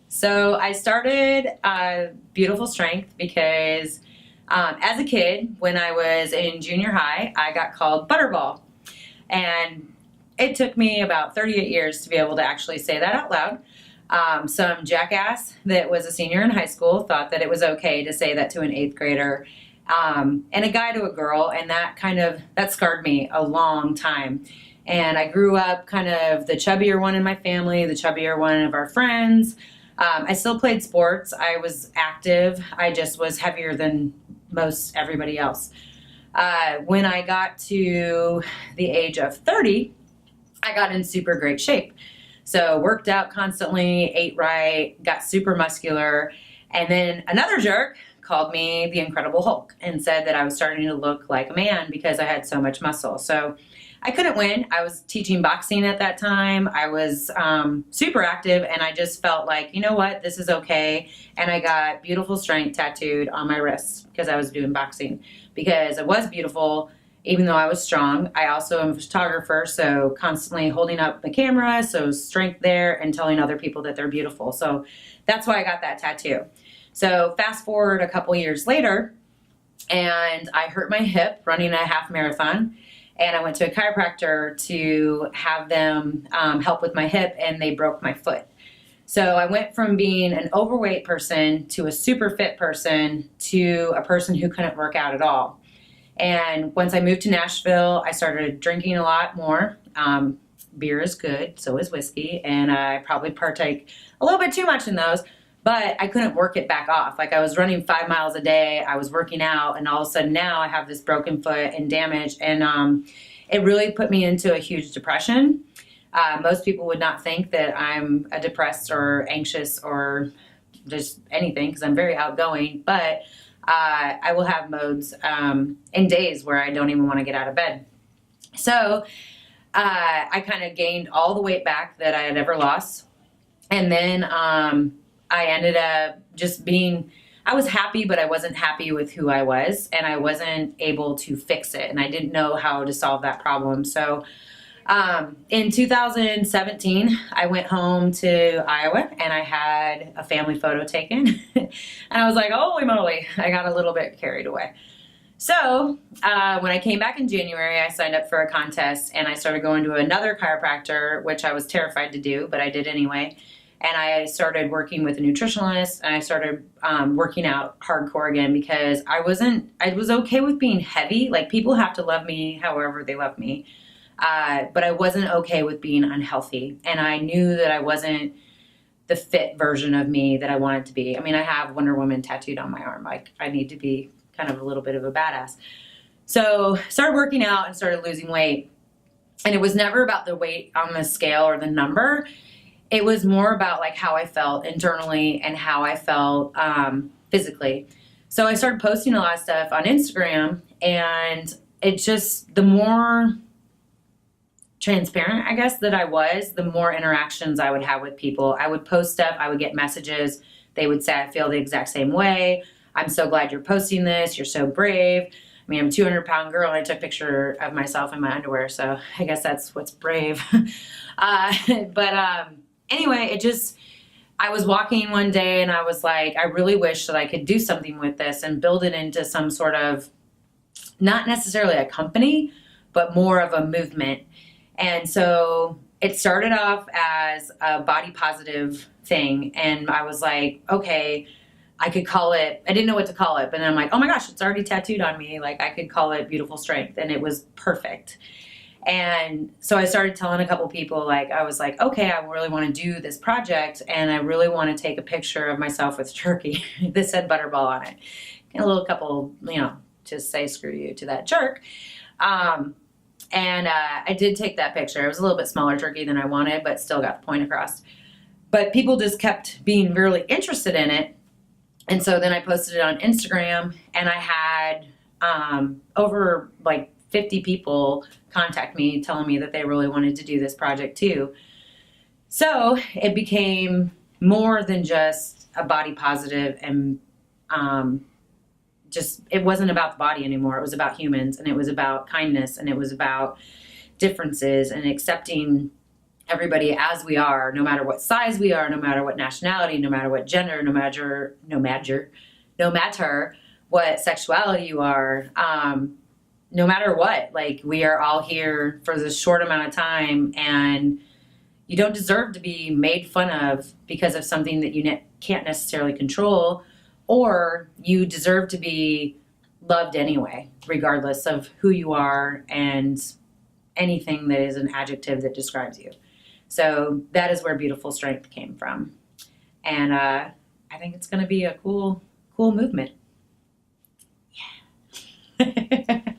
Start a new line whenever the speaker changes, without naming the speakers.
So I started Beautiful Strength because as a kid, when I was in junior high, I got called Butterball. And it took me about 38 years to be able to actually say that out loud. Some jackass that was a senior in high school thought that it was okay to say that to an eighth grader, and a guy to a girl, and that scarred me a long time. And I grew up kind of the chubbier one in my family, the chubbier one of our friends. I still played sports. I was active. I just was heavier than most everybody else. When I got to the age of 30, I got in super great shape. So worked out constantly, ate right, got super muscular. And then another jerk called me the Incredible Hulk and said that I was starting to look like a man because I had so much muscle. So I couldn't win. I was teaching boxing at that time. I was super active, and I just felt like, you know what, this is okay. And I got Beautiful Strength tattooed on my wrists because I was doing boxing, because it was beautiful, even though I was strong. I also am a photographer, so constantly holding up the camera, so strength there, and telling other people that they're beautiful. So that's why I got that tattoo. So fast forward a couple years later, and I hurt my hip running a half marathon. And I went to a chiropractor to have them help with my hip, and they broke my foot. So I went from being an overweight person to a super fit person to a person who couldn't work out at all. And once I moved to Nashville, I started drinking a lot more. Beer is good, so is whiskey, and I probably partake a little bit too much in those. But I couldn't work it back off. Like, I was running 5 miles a day, I was working out, and all of a sudden now I have this broken foot and damage, and it really put me into a huge depression. Most people would not think that I'm a depressed or anxious or just anything, because I'm very outgoing, but I will have modes and days where I don't even want to get out of bed. So I kind of gained all the weight back that I had ever lost, and then I ended up just I was happy, but I wasn't happy with who I was, and I wasn't able to fix it, and I didn't know how to solve that problem. So in 2017, I went home to Iowa, and I had a family photo taken, and I was like, holy moly, I got a little bit carried away. So when I came back in January, I signed up for a contest, and I started going to another chiropractor, which I was terrified to do, but I did anyway. And I started working with a nutritionalist, and I started working out hardcore again, because I was okay with being heavy. Like, people have to love me however they love me. But I wasn't okay with being unhealthy. And I knew that I wasn't the fit version of me that I wanted to be. I mean, I have Wonder Woman tattooed on my arm. Like, I need to be kind of a little bit of a badass. So started working out and started losing weight. And it was never about the weight on the scale or the number. It was more about like how I felt internally and how I felt physically. So I started posting a lot of stuff on Instagram, and it just, the more transparent, I guess, that I was, the more interactions I would have with people. I would post stuff, I would get messages. They would say, I feel the exact same way. I'm so glad you're posting this. You're so brave. I mean, I'm a 200-pound girl, and I took a picture of myself in my underwear, so I guess that's what's brave. Anyway, I was walking one day, and I was like, I really wish that I could do something with this and build it into some sort of, not necessarily a company, but more of a movement. And so it started off as a body positive thing, and I was like, okay, I could call it, I didn't know what to call it, but then I'm like, oh my gosh, it's already tattooed on me. Like, I could call it Beautiful Strength, and it was perfect. And so I started telling a couple people, like, I was like, okay, I really want to do this project, and I really want to take a picture of myself with turkey that said Butterball on it. And a little couple, just say screw you to that jerk. I did take that picture. It was a little bit smaller turkey than I wanted, but still got the point across. But people just kept being really interested in it. And so then I posted it on Instagram, and I had over like 50 people contact me telling me that they really wanted to do this project too. So it became more than just a body positive, and it wasn't about the body anymore. It was about humans, and it was about kindness, and it was about differences and accepting everybody as we are, no matter what size we are, no matter what nationality, no matter what gender, no matter what sexuality you are, no matter what, like, we are all here for this short amount of time, and you don't deserve to be made fun of because of something that you can't necessarily control, or you deserve to be loved anyway, regardless of who you are and anything that is an adjective that describes you. So that is where Beautiful Strength came from. And I think it's going to be a cool movement. Yeah.